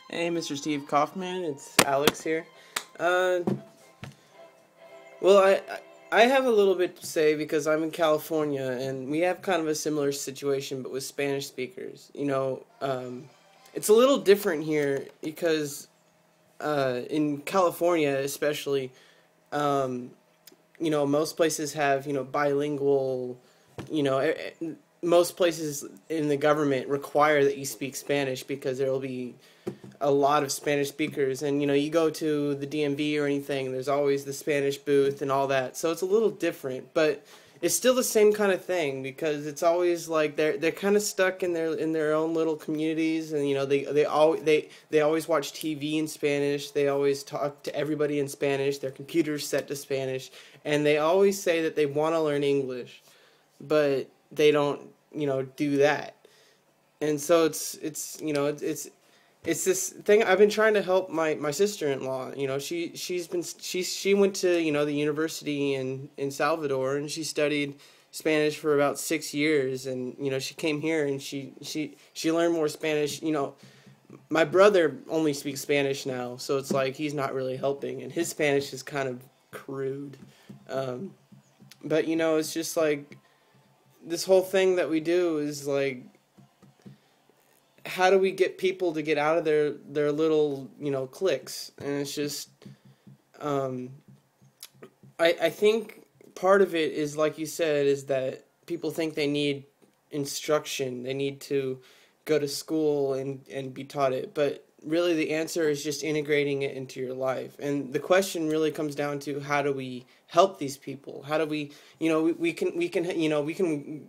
Hey, Mr. Steve Kaufman, it's Alex here. Uh, well, I have a little bit to say because I'm in California and we have kind of a similar situation, but with Spanish speakers. It's a little different here because in California, especially, um, most places have bilingual. You know, most places in the government require that you speak Spanish because there will be a lot of Spanish speakers, and you go to the DMV or anything, there's always the Spanish booth and all that. So it's a little different, but it's still the same kind of thing because it's always like they're kind of stuck in their own little communities, and they always watch TV in Spanish. They always talk to everybody in Spanish. Their computers set to Spanish, and they always say that they want to learn English, but they don't do that. And so it's this thing I've been trying to help my sister-in-law. She went to the university in Salvador, and she studied Spanish for about 6 years, and she came here and she learned more Spanish. My brother only speaks Spanish now, so it's like he's not really helping, and his Spanish is kind of crude. Um, but it's just like this whole thing that we do is like, how do we get people to get out of their little cliques? And it's just um, I think part of it is, like you said, is that people think they need instruction, they need to go to school and be taught it, but really the answer is just integrating it into your life. And the question really comes down to, how do we help these people? How do we, we can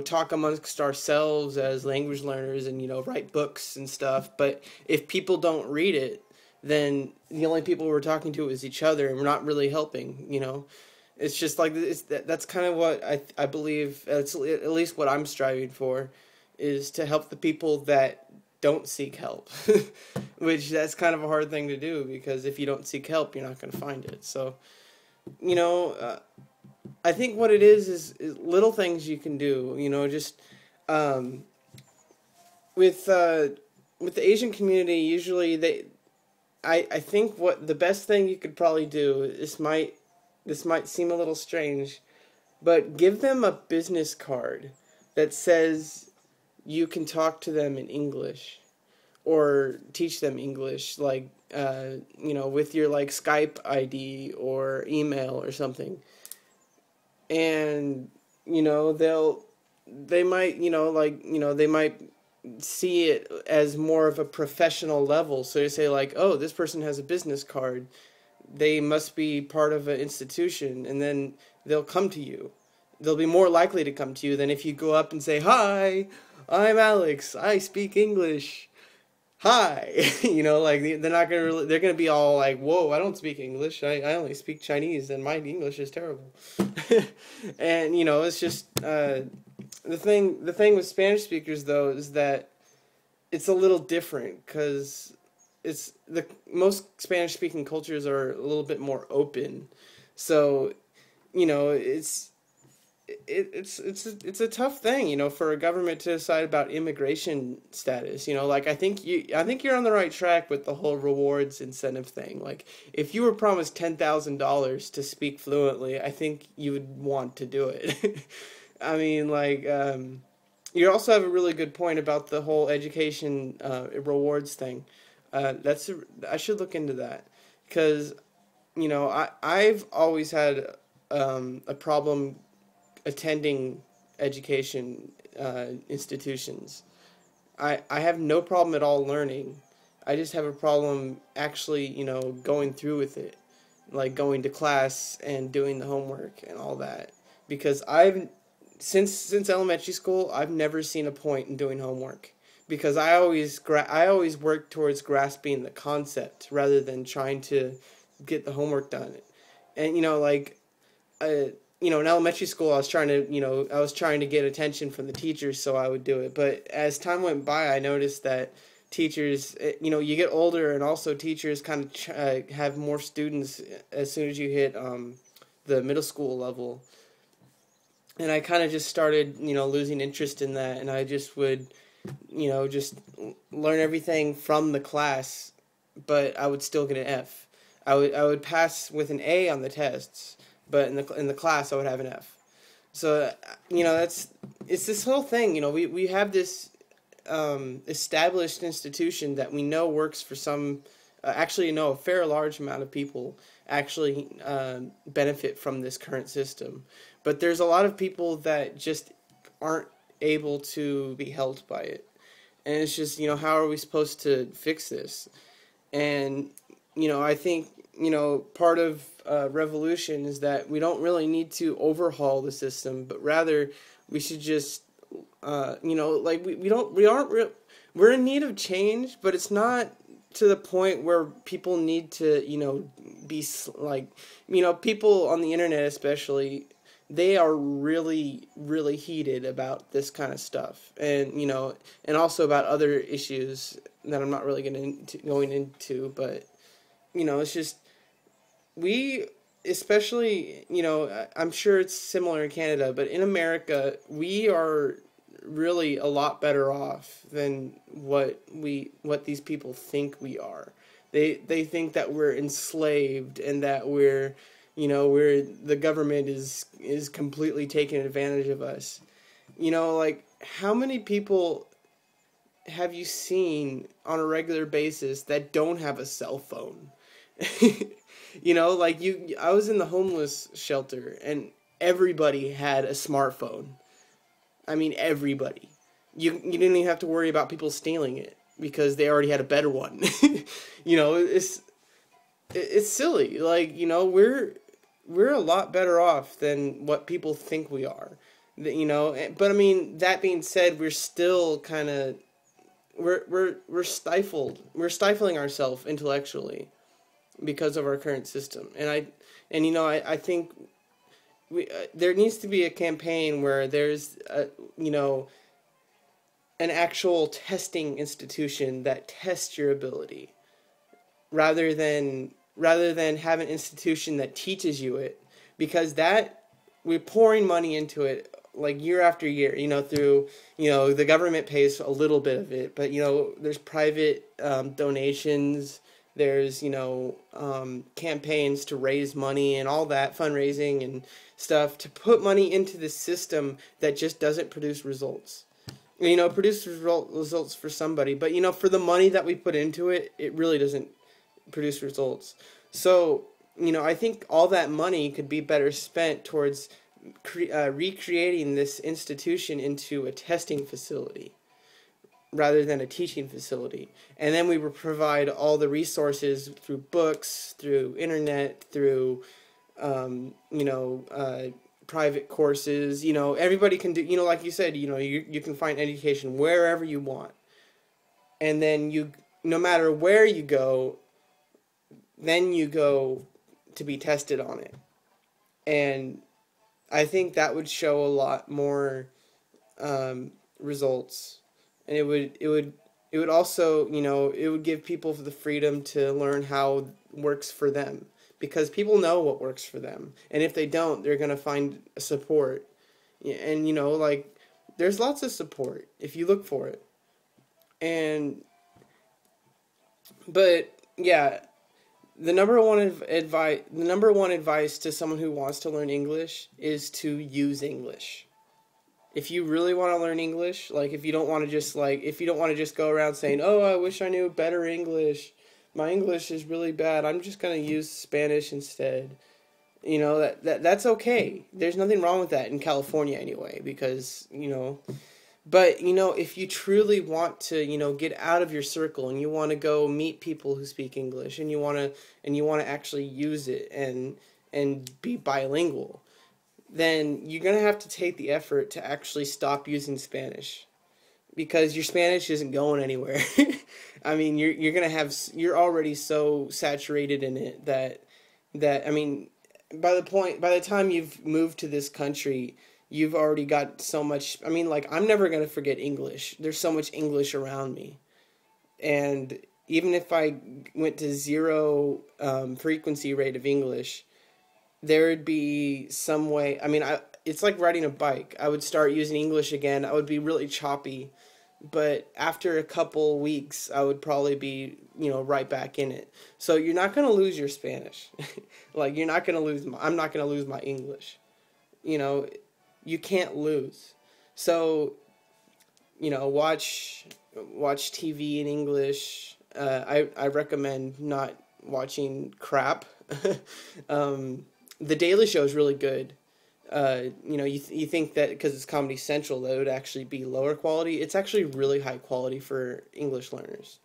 talk amongst ourselves as language learners and write books and stuff, but if people don't read it, then the only people we're talking to is each other, and we're not really helping. It's just like that's kind of what I believe. It's at least what I'm striving for, is to help the people that don't seek help, which that's kind of a hard thing to do, because if you don't seek help, you're not going to find it. So you know, uh, I think what it is little things you can do. Just um, with uh, with the Asian community, usually I think what the best thing you could probably do, this might seem a little strange, but give them a business card that says you can talk to them in English, or teach them English, like with your like Skype ID or email or something. And they might they might see it as more of a professional level. So you say like, oh, this person has a business card, they must be part of an institution, and then they'll come to you. They'll be more likely to come to you than if you go up and say, "Hi, I'm Alex. I speak English. Hi." Like they're not gonna really, they're gonna be all like, "Whoa, I don't speak English. I only speak Chinese, and my English is terrible." And it's just the thing with Spanish speakers, though, is that it's a little different, because it's the most Spanish speaking cultures are a little bit more open. So it's it's a tough thing, for a government to decide about immigration status. Like, I think you're on the right track with the whole rewards incentive thing. Like, if you were promised $10,000 to speak fluently, I think you would want to do it. I mean, like, you also have a really good point about the whole education rewards thing. I should look into that, because I've always had a problem attending education institutions. I have no problem at all learning. I just have a problem actually, going through with it, like going to class and doing the homework and all that. Because since elementary school, I've never seen a point in doing homework, because I always work towards grasping the concept rather than trying to get the homework done. And uh, in elementary school, I was trying to get attention from the teachers, so I would do it. But as time went by, I noticed that teachers, you get older, and also teachers kind of have more students as soon as you hit the middle school level. And I kind of just started, losing interest in that, and I just would. just learn everything from the class, but I would still get an F. I would pass with an A on the tests, but in the class I would have an F. So that's it's this whole thing. We have this established institution that we know works for some. Actually, no, a fair large amount of people actually benefit from this current system, but there's a lot of people that just aren't able to be helped by it, and it's just how are we supposed to fix this? And I think part of revolution is that we don't really need to overhaul the system, but rather we should just like we're in need of change, but it's not to the point where people need to be like people on the internet especially, they are really really heated about this kind of stuff, and and also about other issues that I'm not really going into, but it's just we, especially I'm sure it's similar in Canada, but in America we are really a lot better off than what these people think we are. They think that we're enslaved and that we're the government is completely taking advantage of us. Like how many people have you seen on a regular basis that don't have a cell phone? Like I was in the homeless shelter and everybody had a smartphone. I mean, everybody. You didn't even have to worry about people stealing it because they already had a better one. It's silly. Like, we're a lot better off than what people think we are. But I mean, that being said, we're still kind of we're stifled. We're stifling ourselves intellectually because of our current system. And I think there needs to be a campaign where there's an actual testing institution that tests your ability rather than have an institution that teaches you it, because that we're pouring money into it like year after year, through the government pays a little bit of it, but there's private donations, there's campaigns to raise money and all that, fundraising and stuff to put money into the system that just doesn't produce results. Produces results for somebody, but for the money that we put into it, it really doesn't produce results. So I think all that money could be better spent towards recreating this institution into a testing facility rather than a teaching facility. And then we would provide all the resources through books, through internet, through private courses. Everybody can do, like you said, you can find education wherever you want. And then no matter where you go, then you go to be tested on it. And I think that would show a lot more results. And it would also, it would give people the freedom to learn how it works for them. Because people know what works for them. And if they don't, they're going to find support. And, there's lots of support if you look for it. But, yeah, the number one advice to someone who wants to learn English is to use English. If you really want to learn English, if you don't want to just go around saying, "Oh, I wish I knew better English. My English is really bad. I'm just going to use Spanish instead." That's okay. There's nothing wrong with that in California anyway, because, but, if you truly want to, get out of your circle and you want to go meet people who speak English and you want to actually use it and be bilingual, then you're going to have to take the effort to actually stop using Spanish, because your Spanish isn't going anywhere. I mean, you're already so saturated in it that I mean, by the time you've moved to this country, you've already got so much. I mean, I'm never going to forget English. There's so much English around me. And even if I went to zero frequency rate of English, there would be some way. I mean, it's like riding a bike. I would start using English again. I would be really choppy. but after a couple weeks, I would probably be, right back in it. So you're not going to lose your Spanish. Like, you're not going to lose I'm not going to lose my English. You know, you can't lose. So, watch TV in English. I recommend not watching crap. The Daily Show is really good. You think that because it's Comedy Central that it would actually be lower quality. It's actually really high quality for English learners.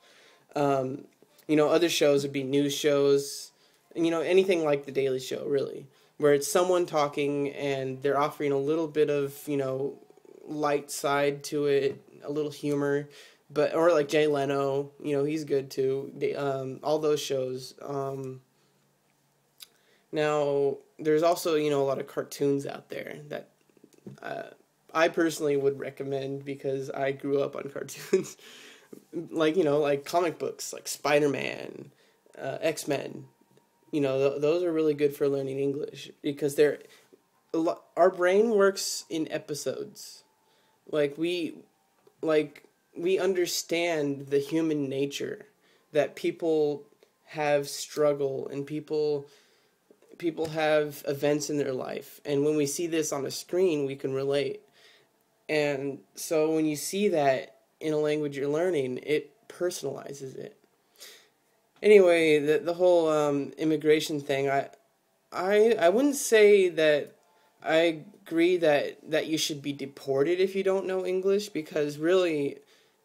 Other shows would be news shows, anything like The Daily Show, really, where it's someone talking and they're offering a little bit of, light side to it, a little humor, or like Jay Leno, he's good too. All those shows. Now, there's also, a lot of cartoons out there that I personally would recommend because I grew up on cartoons. like comic books, like Spider-Man, X-Men. Those are really good for learning English because our brain works in episodes. We understand the human nature, that people have struggle and people have events in their life, and when we see this on a screen we can relate. And so when you see that in a language you're learning, it personalizes it. Anyway, the whole immigration thing, I wouldn't say that I agree that you should be deported if you don't know English, because really,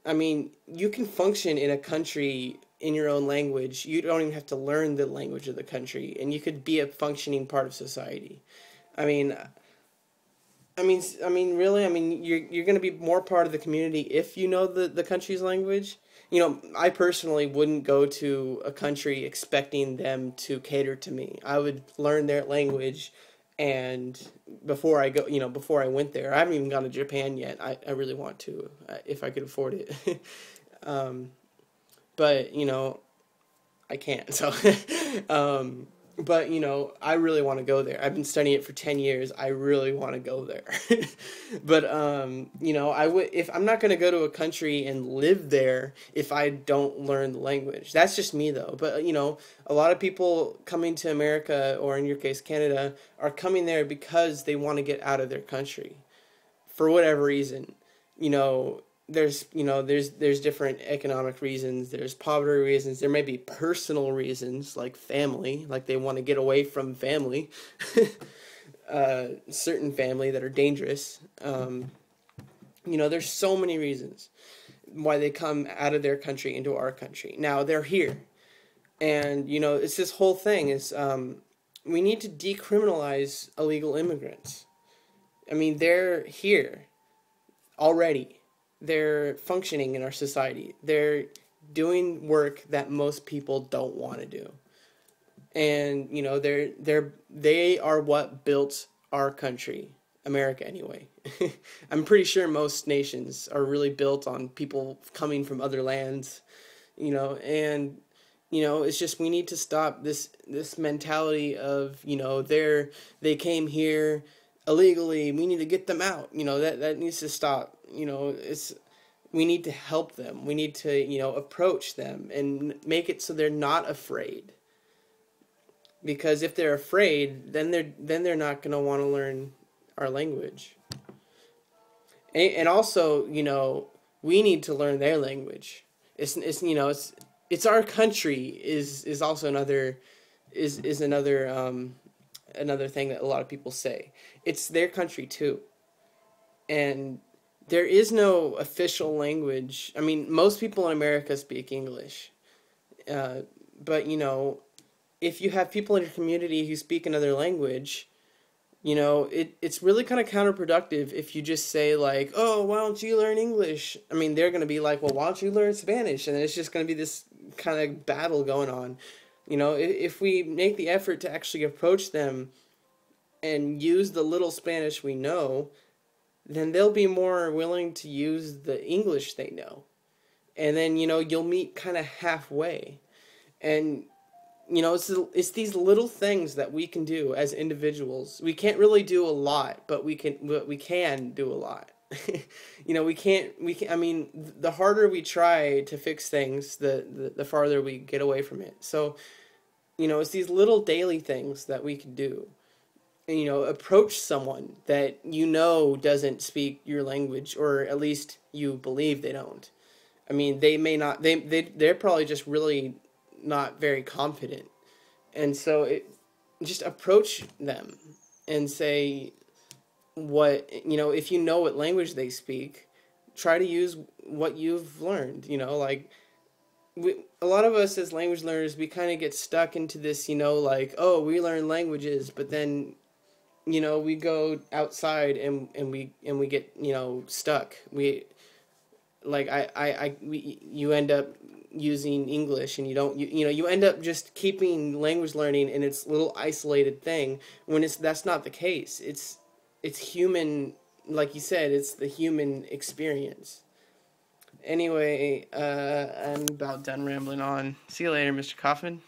I mean, you can function in a country in your own language. You don't even have to learn the language of the country, and you could be a functioning part of society. I mean, really, you're going to be more part of the community if you know the country's language. I personally wouldn't go to a country expecting them to cater to me. I would learn their language, and before I went there, I haven't even gone to Japan yet. I really want to, if I could afford it. But I can't. So, but I really want to go there. I've been studying it for 10 years. I really want to go there. But I would, if I'm not going to go to a country and live there if I don't learn the language. That's just me though. But a lot of people coming to America, or in your case Canada, are coming there because they want to get out of their country for whatever reason. There's different economic reasons, there's poverty reasons, there may be personal reasons like family, like they want to get away from family, certain family that are dangerous. There's so many reasons why they come out of their country into our country. Now they're here, and it's this whole thing is we need to decriminalize illegal immigrants. I mean, they're here already. They're functioning in our society. They're doing work that most people don't want to do. And, they are what built our country, America anyway. I'm pretty sure most nations are really built on people coming from other lands, and, it's just we need to stop this mentality of, they came here illegally, we need to get them out. That needs to stop. We need to help them. We need to, approach them and make it so they're not afraid. Because if they're afraid, then they're not going to want to learn our language. And also, we need to learn their language. It's our country is also another another thing that a lot of people say. It's their country too. And there is no official language. I mean, most people in America speak English. But, if you have people in your community who speak another language, it's really kind of counterproductive if you just say, like, oh, why don't you learn English? I mean, they're going to be like, well, why don't you learn Spanish? And it's just going to be this kind of battle going on. If we make the effort to actually approach them and use the little Spanish we know, then they'll be more willing to use the English they know. And then, you'll meet kind of halfway. And, it's these little things that we can do as individuals. We can't really do a lot, but we can do a lot. I mean, the harder we try to fix things, the farther we get away from it. So, it's these little daily things that we can do. And, approach someone that doesn't speak your language, or at least you believe they don't. I mean, they may not, they're probably just really not very confident. And so just approach them and say, if you know what language they speak, try to use what you've learned. Like, a lot of us as language learners, we kind of get stuck into this, like, oh, we learn languages, but then, we go outside and we get, stuck. You end up using English, and you end up just keeping language learning in its little isolated thing, when that's not the case. It's human, like you said, it's the human experience. Anyway, I'm about done rambling on. See you later, Mr. Kaufman.